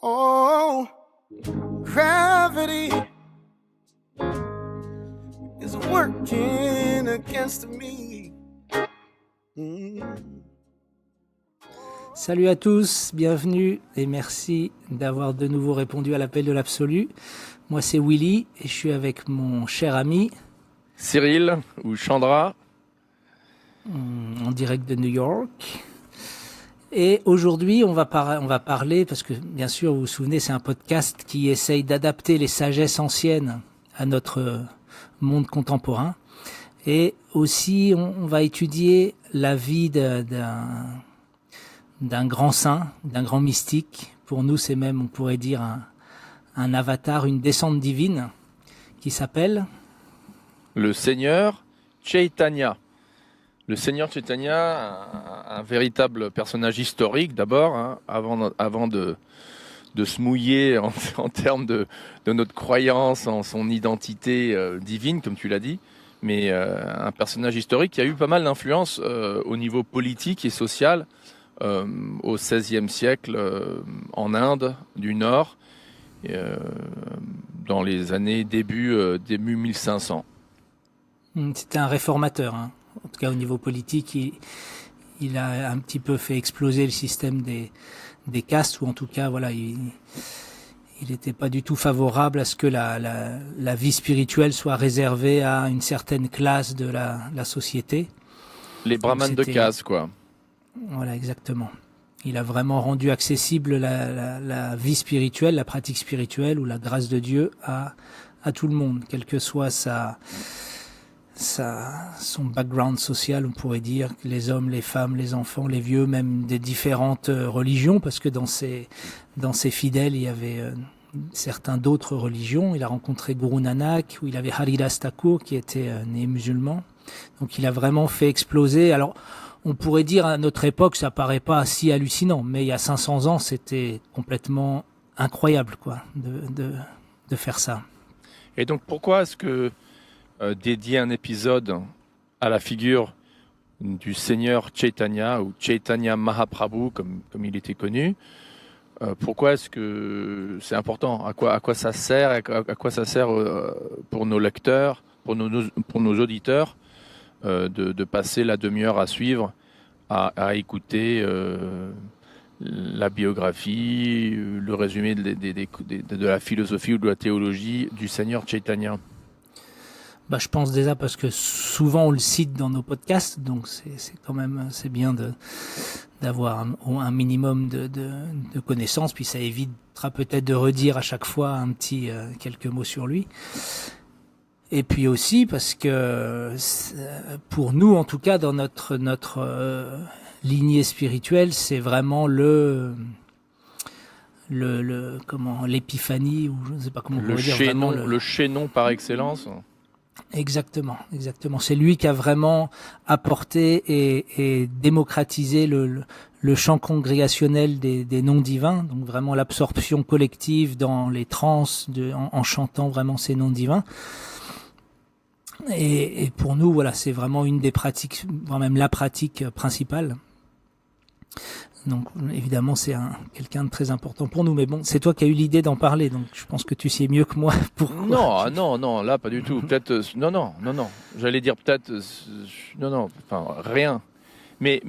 Oh, gravity is working against me. Salut à tous, bienvenue et merci d'avoir de nouveau répondu à l'appel de l'absolu. Moi c'est Willy et je suis avec mon cher ami Cyril ou Chandra en direct de New York. Et aujourd'hui on va parler, parce que bien sûr vous vous souvenez, c'est un podcast qui essaye d'adapter les sagesses anciennes à notre monde contemporain. Et aussi on va étudier la vie d'un grand saint, d'un grand mystique. Pour nous, c'est même, on pourrait dire, un avatar, une descente divine, qui s'appelle le Seigneur Chaitanya. Le Seigneur Chaitanya, un véritable personnage historique d'abord, hein, avant de se mouiller en termes de notre croyance en son identité divine, comme tu l'as dit, mais un personnage historique qui a eu pas mal d'influence au niveau politique et social au XVIe siècle en Inde du Nord, dans les années début 1500. C'était un réformateur, hein. En tout cas au niveau politique, il a un petit peu fait exploser le système des castes, ou en tout cas voilà, il n'était pas du tout favorable à ce que la vie spirituelle soit réservée à une certaine classe de la société. Les brahmanes de caste, quoi. Voilà, exactement. Il a vraiment rendu accessible la vie spirituelle, la pratique spirituelle ou la grâce de Dieu à tout le monde, quel que soit son background social, on pourrait dire, les hommes, les femmes, les enfants, les vieux, même des différentes religions, parce que dans ses fidèles, il y avait certains d'autres religions. Il a rencontré Guru Nanak, où il avait Haridas Thakur, qui était né musulman. Donc il a vraiment fait exploser. Alors, on pourrait dire à notre époque, ça paraît pas si hallucinant, mais il y a 500 ans, c'était complètement incroyable, quoi, de faire ça. Et donc, pourquoi est-ce que dédier un épisode à la figure du Seigneur Chaitanya, ou Chaitanya Mahaprabhu, comme il était connu, pourquoi est-ce que c'est important? À quoi ça sert? À quoi ça sert pour nos lecteurs, pour nos auditeurs, de passer la demi-heure à suivre, à écouter la biographie, le résumé de la philosophie ou de la théologie du Seigneur Chaitanya? Je pense déjà parce que souvent on le cite dans nos podcasts, donc c'est quand même, c'est bien d'avoir un minimum de connaissances, puis ça évitera peut-être de redire à chaque fois quelques mots sur lui. Et puis aussi parce que pour nous, en tout cas, dans notre lignée spirituelle, c'est vraiment l'épiphanie, ou je ne sais pas comment on pourrait dire, vraiment le chaînon par excellence. Exactement. C'est lui qui a vraiment apporté et démocratisé le champ congrégationnel des noms divins, donc vraiment l'absorption collective dans les trans en chantant vraiment ces noms divins. Et pour nous, voilà, c'est vraiment une des pratiques, voire même la pratique principale. Donc évidemment, c'est quelqu'un de très important pour nous. Mais bon, c'est toi qui as eu l'idée d'en parler, donc je pense que tu sais mieux que moi pourquoi. Non, là pas du tout. Peut-être non. J'allais dire peut-être non, enfin rien. Mais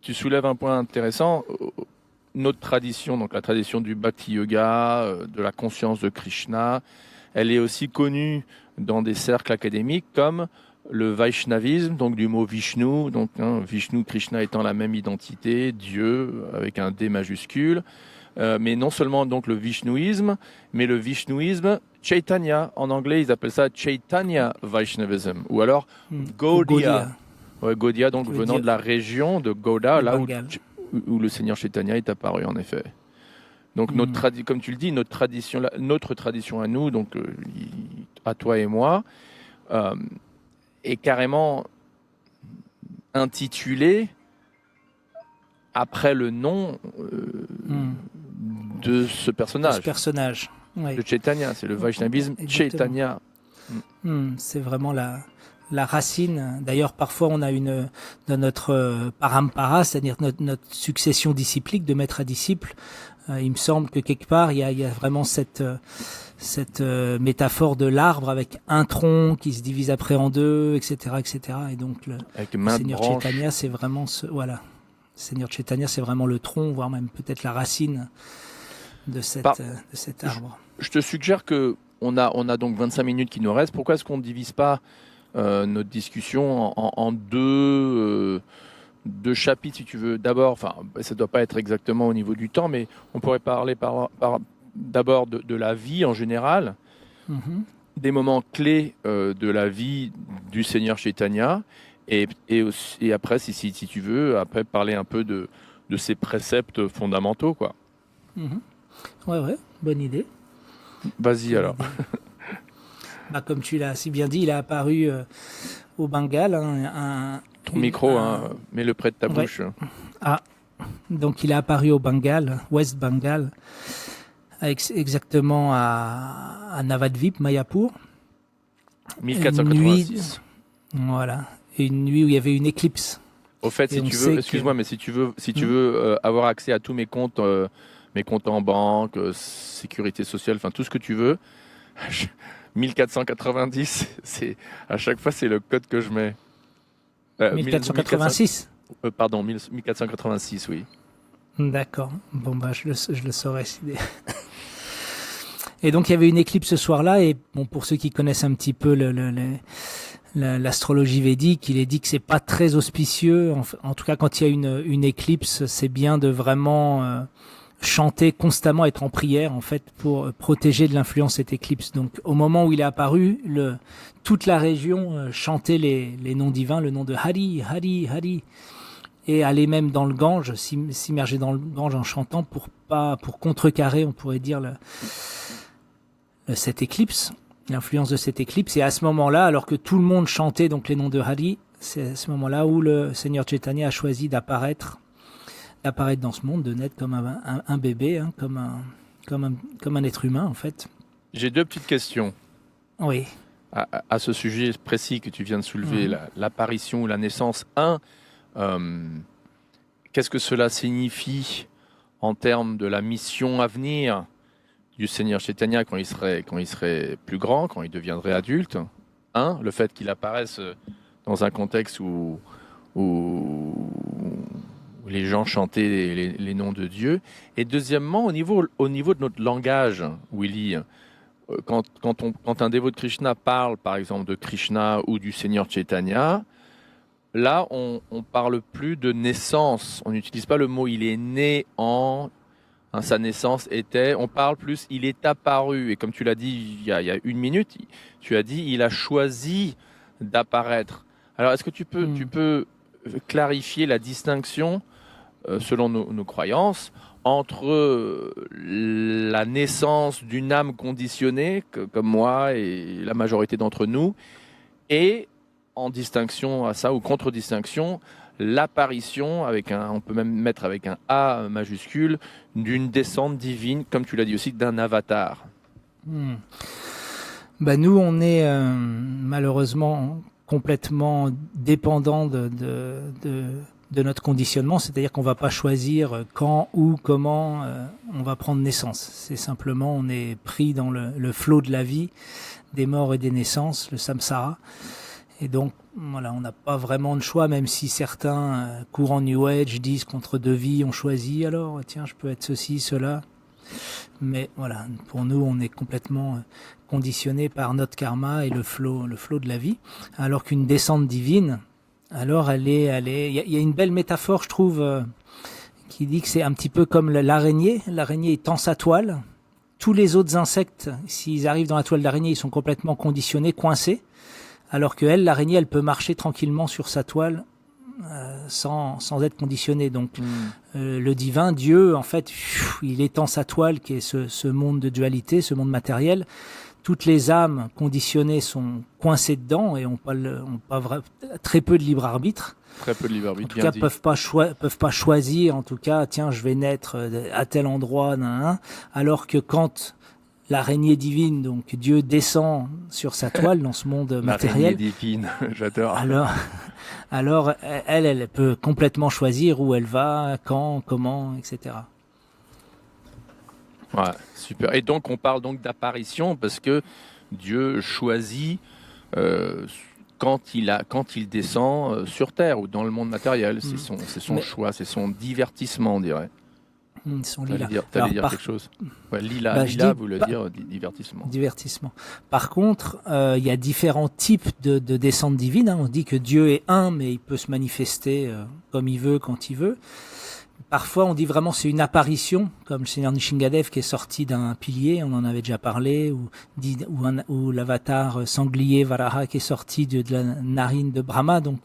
tu soulèves un point intéressant. Notre tradition, donc la tradition du Bhakti Yoga, de la conscience de Krishna, elle est aussi connue dans des cercles académiques comme le Vaishnavisme, donc du mot Vishnu, donc Vishnu, Krishna étant la même identité, Dieu avec un D majuscule, mais non seulement donc le Vishnouisme, mais le Vishnouisme Chaitanya. En anglais, ils appellent ça Chaitanya Vaishnavism, ou alors Gaudiya. Ouais, Gaudiya, donc venant de la région de Gauda, là où le Seigneur Chaitanya est apparu en effet. Donc comme tu le dis, notre tradition à nous, donc à toi et moi, est carrément intitulée après le nom de ce personnage. Oui. De Chaitanya, c'est le Vaishnavisme Chaitanya. C'est vraiment la racine. D'ailleurs, parfois, on a dans notre parampara, c'est-à-dire notre succession disciplique, de maître à disciple, Il me semble que quelque part, il y a vraiment cette métaphore de l'arbre avec un tronc qui se divise après en deux, etc., etc. Et donc le Avec main de Seigneur branche. Chaitanya, c'est vraiment le Seigneur Chaitanya, c'est vraiment le tronc, voire même peut-être la racine de Par- cet arbre. Je te suggère que on a donc 25 minutes qui nous restent. Pourquoi est-ce qu'on ne divise pas notre discussion en deux chapitres, si tu veux. D'abord, enfin, ça ne doit pas être exactement au niveau du temps, mais on pourrait parler d'abord de la vie en général, Mhm. des moments clés de la vie du Seigneur Chaitanya, et après, si tu veux, après parler un peu de ses préceptes fondamentaux, quoi. Mhm. Ouais, bonne idée. Vas-y alors. Bah, comme tu l'as si bien dit, il a apparu au Bengale. Ton micro, mets-le près de ta bouche. Donc il a apparu au Bengale, West Bengal, exactement à Navadvip, Mayapur. 1486. Voilà. Et une nuit où il y avait une éclipse. Au fait, Et si on tu sait veux, que- excuse-moi, mais si tu veux avoir accès à tous mes comptes en banque, sécurité sociale, enfin tout ce que tu veux, 1490, c'est à chaque fois c'est le code que je mets. 1486. Pardon, 1486, oui. D'accord. Bon, bah, je le saurais. Et donc, il y avait une éclipse ce soir-là. Et bon, pour ceux qui connaissent un petit peu l'astrologie védique, il est dit que c'est pas très auspicieux. En tout cas, quand il y a une éclipse, c'est bien de vraiment chanter constamment, être en prière, en fait, pour protéger de l'influence cette éclipse. Donc, au moment où il est apparu, toute la région chantait les noms divins, le nom de Hari, Hari, Hari. Et aller même dans le Gange, s'immerger dans le Gange en chantant pour contrecarrer, on pourrait dire, cette éclipse, l'influence de cette éclipse. Et à ce moment-là, alors que tout le monde chantait donc les noms de Hari, c'est à ce moment-là où le Seigneur Chaitanya a choisi d'apparaître dans ce monde, de naître comme un bébé, hein, comme un être humain en fait. J'ai deux petites questions Oui. à ce sujet précis que tu viens de soulever, Mhm. l'apparition ou la naissance. Qu'est-ce que cela signifie en termes de la mission à venir du Seigneur Chaitanya quand il serait plus grand, quand il deviendrait adulte? Le fait qu'il apparaisse dans un contexte où les gens chantaient les noms de Dieu. Et deuxièmement, au niveau de notre langage, Willy, quand un dévot de Krishna parle, par exemple, de Krishna ou du Seigneur Chaitanya, là, on parle plus de naissance. On n'utilise pas le mot « il est né en », sa naissance était. On parle plus « il est apparu ». Et comme tu l'as dit il y a une minute, tu as dit « il a choisi d'apparaître ». Alors, est-ce que tu peux clarifier la distinction, selon nos croyances, entre la naissance d'une âme conditionnée, comme moi et la majorité d'entre nous, et en distinction à ça, ou contre-distinction, l'apparition, on peut même mettre avec un A majuscule, d'une descente divine, comme tu l'as dit aussi, d'un avatar. Bah nous, on est malheureusement complètement dépendant de notre conditionnement, c'est-à-dire qu'on va pas choisir quand, où, comment on va prendre naissance. C'est simplement, on est pris dans le flot de la vie, des morts et des naissances, le samsara. Et donc, voilà, on n'a pas vraiment de choix, même si certains courants New Age disent qu'entre deux vies, on choisit. Alors, tiens, je peux être ceci, cela. Mais voilà, pour nous, on est complètement conditionné par notre karma et le flot de la vie. Alors qu'une descente divine, alors il y a une belle métaphore, je trouve, qui dit que c'est un petit peu comme l'araignée. L'araignée tend sa toile. Tous les autres insectes, s'ils arrivent dans la toile d'araignée, ils sont complètement conditionnés, coincés. Alors que l'araignée, elle peut marcher tranquillement sur sa toile sans être conditionnée. Donc, le divin, Dieu, en fait, il étend sa toile, qui est ce monde de dualité, ce monde matériel. Toutes les âmes conditionnées sont coincées dedans et ont très peu de libre arbitre. Très peu de libre arbitre, En tout cas, peuvent pas choisir. En tout cas, tiens, je vais naître à tel endroit, alors que quand l'araignée divine, donc Dieu descend sur sa toile dans ce monde matériel. L'araignée divine, j'adore. Alors, elle peut complètement choisir où elle va, quand, comment, etc. Ouais, super. Et donc on parle donc d'apparition parce que Dieu choisit quand il descend sur terre ou dans le monde matériel. C'est son Mais- choix, c'est son divertissement, on dirait. Ils sont T'allais lilas. dire, Alors, quelque chose. Ouais, lila, Bah, je lila dis voulait pas- dire divertissement. Divertissement. Par contre, il y a différents types de descente divine. Hein. On dit que Dieu est un, mais il peut se manifester comme il veut, quand il veut. Parfois, on dit vraiment c'est une apparition, comme le Seigneur Nishingadev qui est sorti d'un pilier, on en avait déjà parlé, ou l'avatar sanglier Varaha qui est sorti de la narine de Brahma. Donc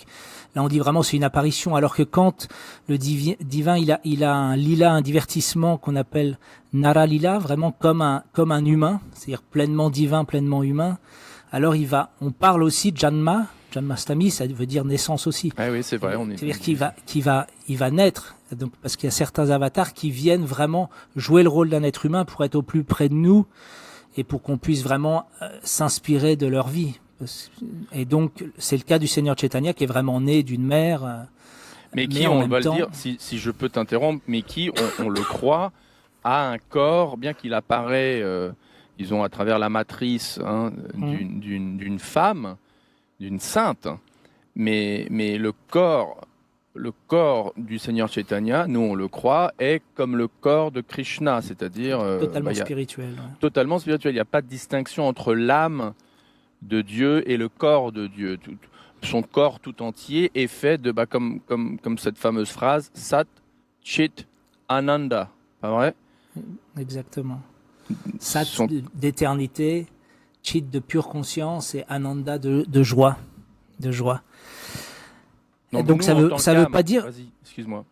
là, on dit vraiment c'est une apparition. Alors que quand le divin, il a un lila, un divertissement qu'on appelle Nara Lila, vraiment comme un humain, c'est-à-dire pleinement divin, pleinement humain. Alors on parle aussi de Janmastami, ça veut dire naissance aussi. Ah oui, c'est vrai. C'est-à-dire qu'il va naître. Donc, parce qu'il y a certains avatars qui viennent vraiment jouer le rôle d'un être humain pour être au plus près de nous et pour qu'on puisse vraiment s'inspirer de leur vie. Et donc, c'est le cas du Seigneur Chaitanya qui est vraiment né d'une mère. Mais qui, en on même va temps- le dire, si je peux t'interrompre, mais qui, on le croit, a un corps, bien qu'il apparaît, disons, à travers la matrice d'une femme, d'une sainte, mais le corps du Seigneur Chaitanya, nous on le croit, est comme le corps de Krishna, c'est-à-dire Totalement il y a- spirituel. Ouais. totalement spirituel. Il n'y a pas de distinction entre l'âme de Dieu et le corps de Dieu. Son corps tout entier est fait de, comme cette fameuse phrase, Sat, Chit, Ananda. Pas vrai? Exactement. Sat Son- d'éternité, Chit de pure conscience et Ananda de joie. De joie. Donc nous, ça en veut- tant ça veut qu'âme- pas dire- Vas-y, excuse-moi.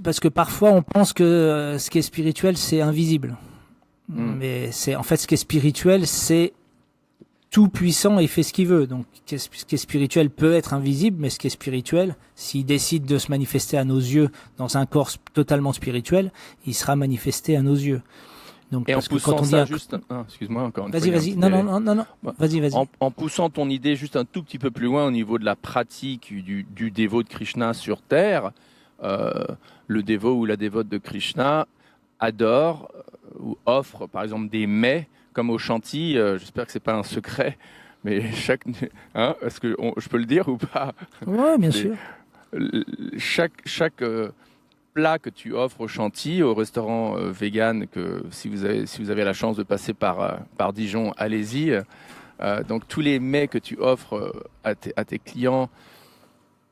Parce que parfois on pense que ce qui est spirituel c'est invisible. Mm. Mais en fait ce qui est spirituel c'est tout puissant et il fait ce qu'il veut. Donc ce qui est spirituel peut être invisible, mais ce qui est spirituel, s'il décide de se manifester à nos yeux dans un corps totalement spirituel, il sera manifesté à nos yeux. Donc Et en parce que poussant quand on ça dit juste... excuse-moi encore une vas-y, fois. il y a un vas-y. petit Non, délai. non. Bah, Vas-y. En poussant ton idée juste un tout petit peu plus loin au niveau de la pratique du dévot de Krishna sur Terre, le dévot ou la dévote de Krishna adore ou offre par exemple des mets comme au Chantilly. J'espère que c'est pas un secret, mais est-ce que je peux le dire ou pas? Ouais, bien Des- sûr. Chaque plat que tu offres au Chantilly, au restaurant vegan, que si vous avez la chance de passer par Dijon, allez-y. Donc tous les mets que tu offres à tes clients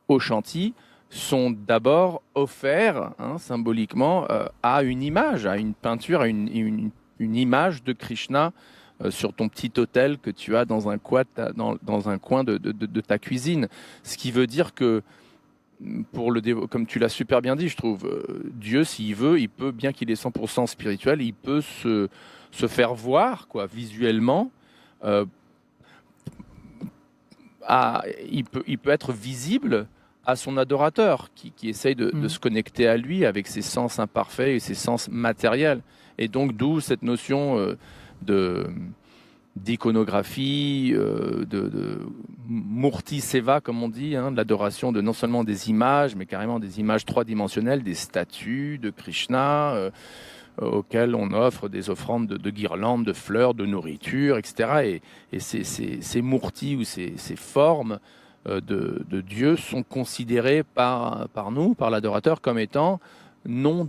au Chantilly sont d'abord offerts symboliquement à une image, à une peinture, à une image de Krishna sur ton petit hôtel que tu as dans un coin, dans un coin de ta cuisine. Ce qui veut dire que comme tu l'as super bien dit, je trouve, Dieu, s'il veut, il peut, bien qu'il est 100% spirituel, il peut se faire voir, quoi, visuellement. Il peut être visible à son adorateur, qui essaye de se connecter à lui avec ses sens imparfaits et ses sens matériels. Et donc, d'où cette notion d'iconographie, de murti seva, comme on dit, de l'adoration de non seulement des images, mais carrément des images trois-dimensionnelles, des statues de Krishna, auxquelles on offre des offrandes de guirlandes, de fleurs, de nourriture, etc. Et ces murtis ou ces formes de Dieu sont considérées par nous, par l'adorateur, comme étant non